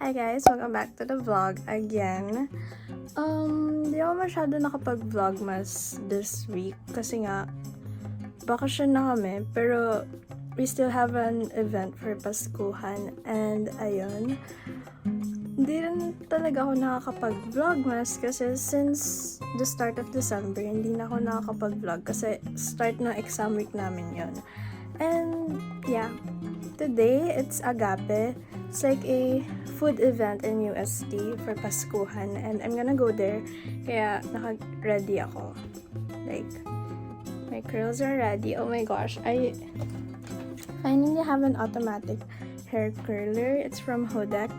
Hi guys! Welcome back to the vlog again. Di ako masyado nakapag-vlogmas this week kasi nga bakasyon na kami, pero we still have an event for Paskuhan and ayun. Hindi rin talaga ako nakakapag-vlogmas kasi since the start of December, hindi na ako nakakapag-vlog kasi start ng exam week namin yon. And yeah, today it's Agape. It's like a food event in UST for Paskuhan and I'm gonna go there. Kaya naka-ready ako. Like, my curls are ready. Oh my gosh, I finally have an automatic hair curler. It's from Hodak.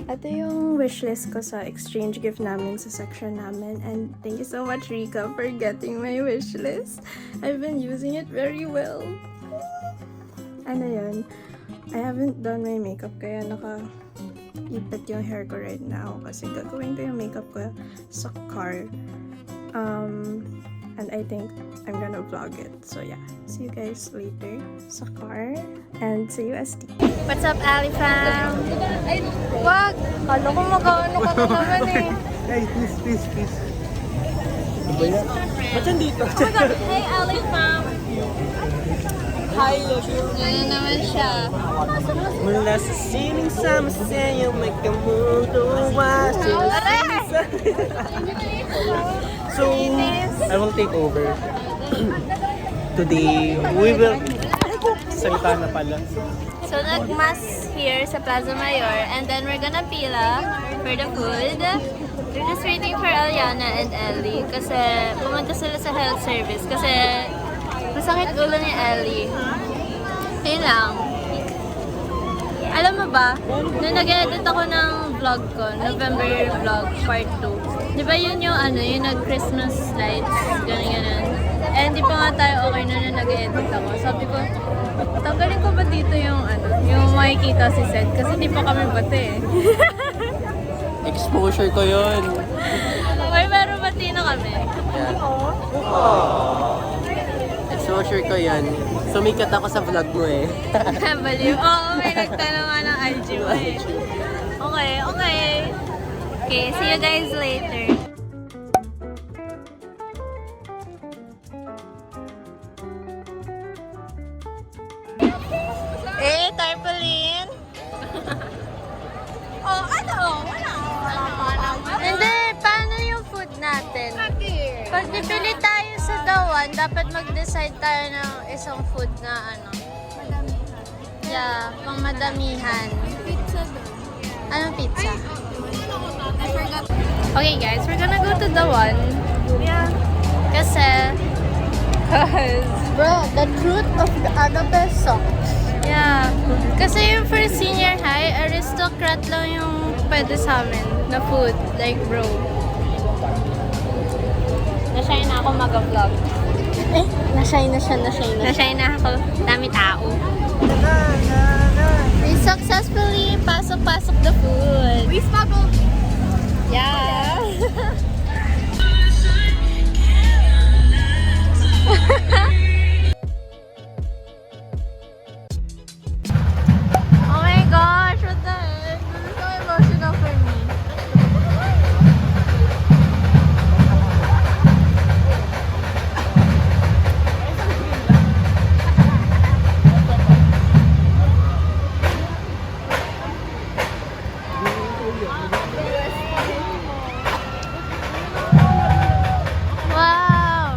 Ito yung wishlist ko sa exchange gift namin sa section namin. And thank you so much, Rika, for getting my wishlist. I've been using it very well. Ano yun? I haven't done my makeup kaya naka-ipit yung hair ko right now kasi gagawin ko yung makeup ko sa car. And I think I'm gonna vlog it. So yeah, see you guys later sa car and sa UST. What's up, Ali fam? Wag! Kala ko mag-ano ka na naman eh. Hey, please. Ano ba yan? Ba't yan dito? Oh my God! Hey, Ali fam! Hi, love you. Ganyan naman siya. Mula sa sining sama sa'yo, may kamundo So, I will take over. Today, we will... Salita na pala. So, nag-mass here sa Plaza Mayor and then we're gonna pila for the food. We're just waiting for Aliana and Ellie kasi pumunta sila sa health service kasi masakit ulo ni Ellie. Yun lang. Alam mo ba, nung nag-edit ako ng vlog ko, November vlog part 2, di ba yun yung yung nag-Christmas lights, ganun. And di pa nga tayo okay na nag-edit ako. Sabi ko, tanggalin ko ba dito yung yung makikita si Seth? Kasi di pa kami bate eh. Exposure ko yun. Uy, pero bati na kami. Exposure ko yan. Sumikat ako sa vlog mo eh. Baliw. Oo, may nagtanong nga ng IG mo eh. Okay. Okay, see you guys later. Tarpaulin. Wala. Hindi, paano yung food natin? Pag bibili tayo sa Dawan, dapat mag-decide tayo ng isang food na Yeah, pang madamihan. Pizza Anong pizza? Okay guys, we're gonna go to Dawan. Yeah. Kasi... Bro, the truth of the Agape sucks. Yeah. Kasi yung for senior high, aristocrat lang yung pwede sa amin na food. Like, bro. Nashy na ako mag-vlog. Nashy na siya. Nashy na ako. Dami tao. We successfully pasok the food. We smuggled. Yeah. Oh my gosh, what the heck? This is so emotional for me. Wow!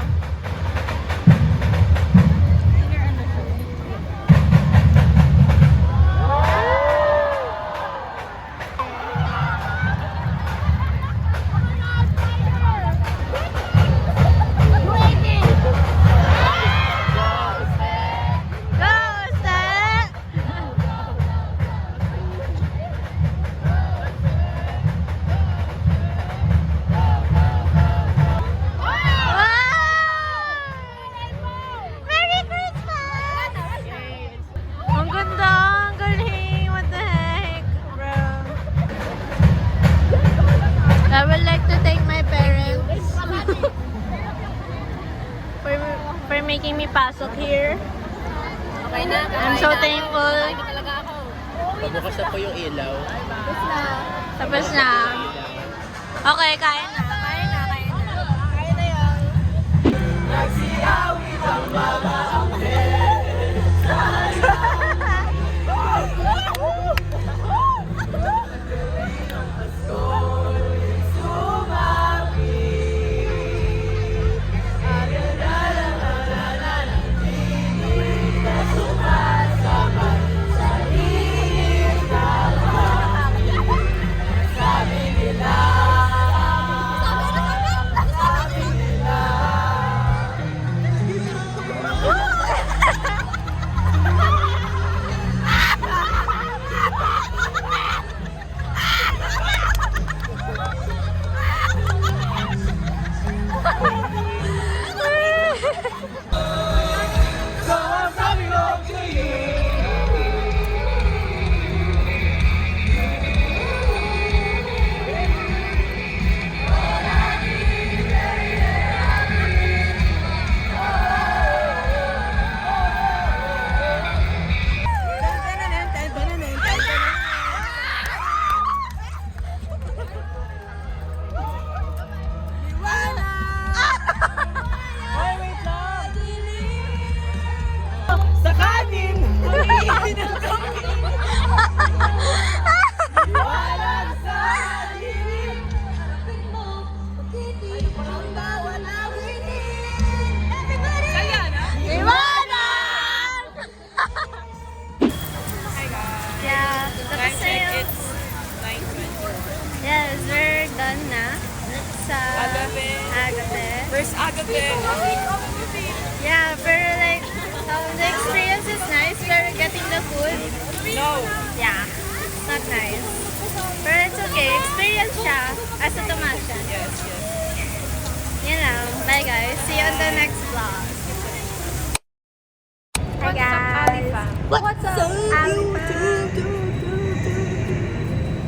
Go, Seth! Merry Christmas! Ang ganda! Ang galing! What the heck, bro? I would like to thank my parents for making me pasok here. Okay na. I'm so thankful. Talaga ako. Pabukas na po yung ilaw. Tapos na. Okay, kain na. Kain na, kain na. Kain na yun. Sa kanin! Yeah, tapos na yun. It's 9:20. Yes, we're done na. Sa Agape. Agape. First agape. Yeah, pero like, the experience is nice, pero getting the food, No. yeah, not nice. Pero it's okay, experience siya as a Tomasyan. Yes, yes. You know, bye guys, see you on the next vlog. Hi guys. What's up, Alifa?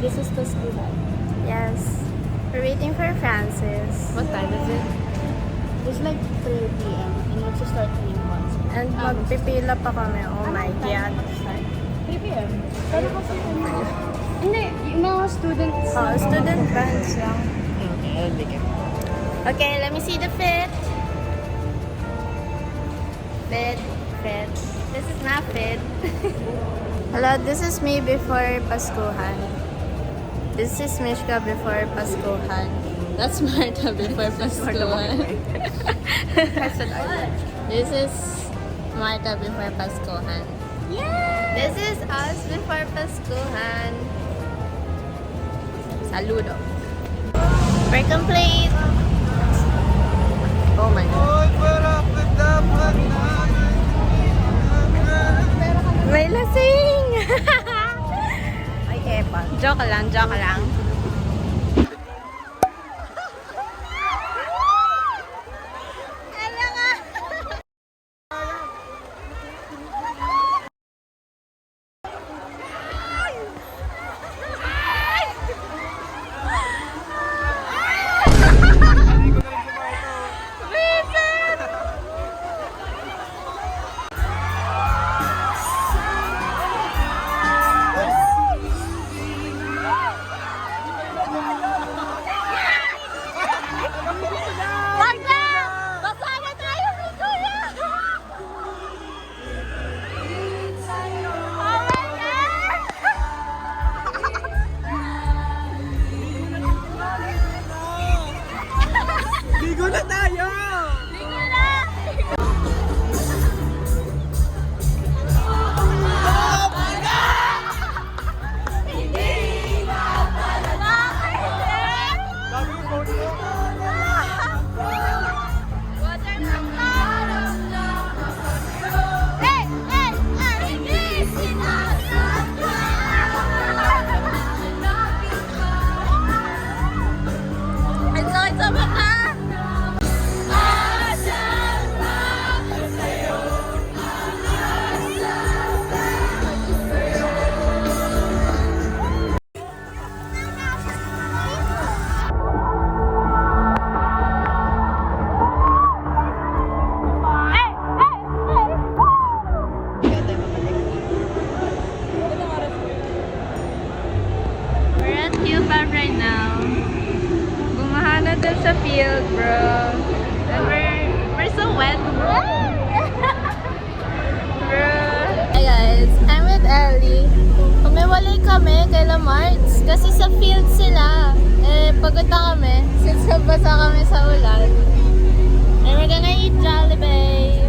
This is the school. Yes, we're waiting for Francis. What time is it? It's like 3 p.m. and it's just starting in 1. And magpipila pa kami, oh my god. 3 p.m. Pero kasi hindi, yung mga students. Oh, student bands lang. Okay. Okay, let me see the fit. Fit, fit. This is not fit. Hello, this is me before Paskuhan. This is Mishka before Paskuhan. That's Marta before Paskuhan. This is Marta before Paskuhan. This is us before Paskuhan. Saludo. We're complete. Oh my god. May lasing! Ay, epa. Joke lang, joke lang. kila Marts. Kasi sa field sila. Pagod na kami. Since nabasa kami sa ulan. And we're gonna eat Jollibee.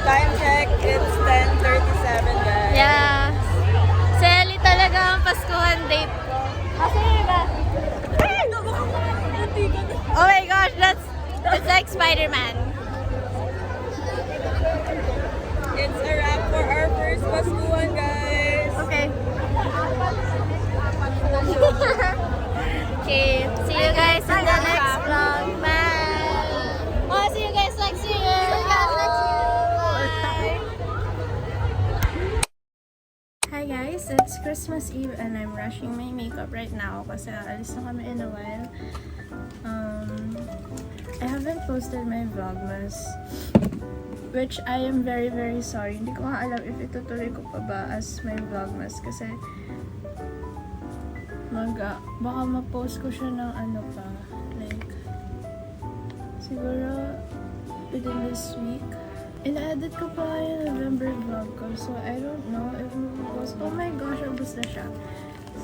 Time check, it's 10:37 guys. Yeah. Si Ellie talaga ang Paskuhan date ko. Kasi ba? Oh my gosh, that's like Spider-Man. It's a wrap for our first Paskuhan guys. Okay. Okay, see you guys in the next vlog. Bye. Oh, see you guys next year. Bye. Hi guys, it's Christmas Eve and I'm rushing my makeup right now kasi alis na kami in a while. I haven't posted my vlogmas, which I am very very sorry. Hindi ko nga alam if itutuloy ko pa ba as my vlogmas kasi baka ma-post ko siya ng ano pa, like siguro within this week. In-edit ko pa yung November vlog ko, so I don't know if mapopost. Oh my gosh, ubos na siya.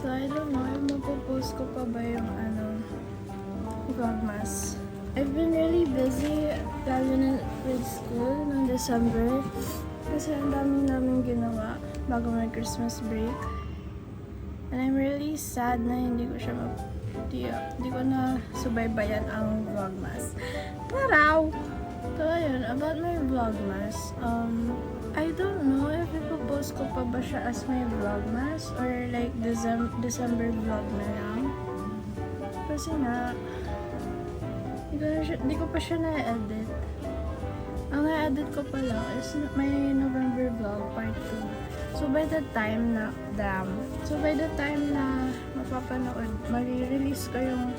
So I don't know if mapopost ko pa ba yung ano vlogmas. I've been really busy lalo na with school noong December kasi ang daming namin ginawa bago may Christmas break. And I'm really sad na hindi ko siya hindi ko na subaybayan ang vlogmas. Taraw! So ayun, about my vlogmas, I don't know if ipopost ko pa ba siya as my vlogmas or like December vlog na lang. Kasi nga, hindi ko pa siya na-edit. Ang na-edit ko pa lang is my November vlog part 2. So by the time na mapapanood, mag-release ko yung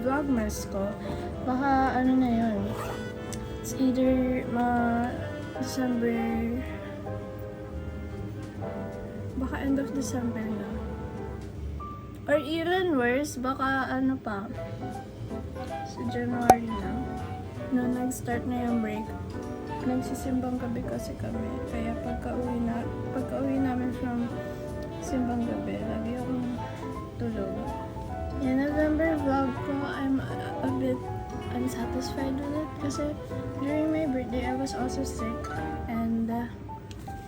vlogmas ko, baka ano na yun, it's either December, baka end of December na, or even worse, baka ano pa sa January na, no, nag-start na yung break. Nagsisimbang gabi kasi kami. Kaya pagka-uwi namin from simbang gabi, lagi akong tulog. Yung November vlog ko, I'm a bit unsatisfied with it kasi during my birthday, I was also sick and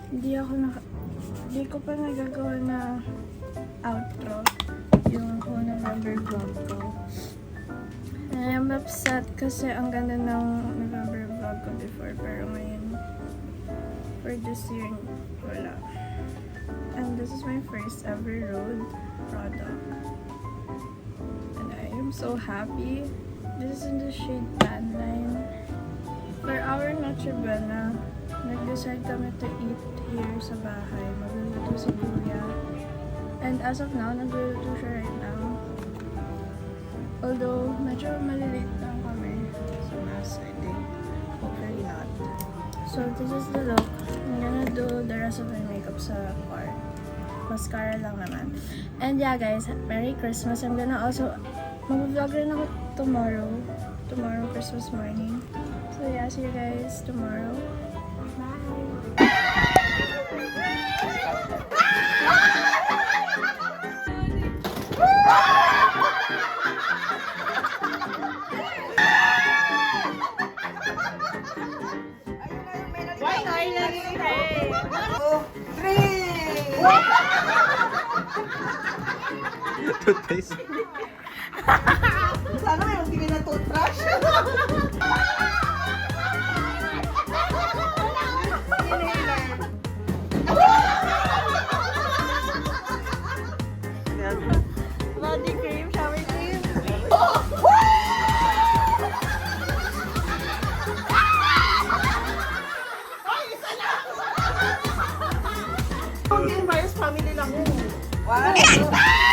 hindi ko pa nagagawa na outro yung whole November vlog ko. And I'm upset kasi ang ganda ng November vlog ko before pero ngayon for this year wala. And this is my first ever road product and I am so happy. This is in the shade Tan Line. For our Noche Buena, nag-decide kami to eat here sa bahay. Magluluto si Kuya. And as of now, nagluluto siya right now. Although, medyo malilate lang kami sa mass, I think. Hopefully not. So, this is the look. I'm gonna do the rest of my makeup sa car. Mascara lang naman. And yeah, guys, Merry Christmas. I'm gonna also, mag-vlog rin ako tomorrow, Christmas morning. So yeah, see you guys tomorrow. Bye! Toothpaste. Sana may magbigay ng toothbrush. Body cream, shower cream. Yung virus family lang yun. Wow.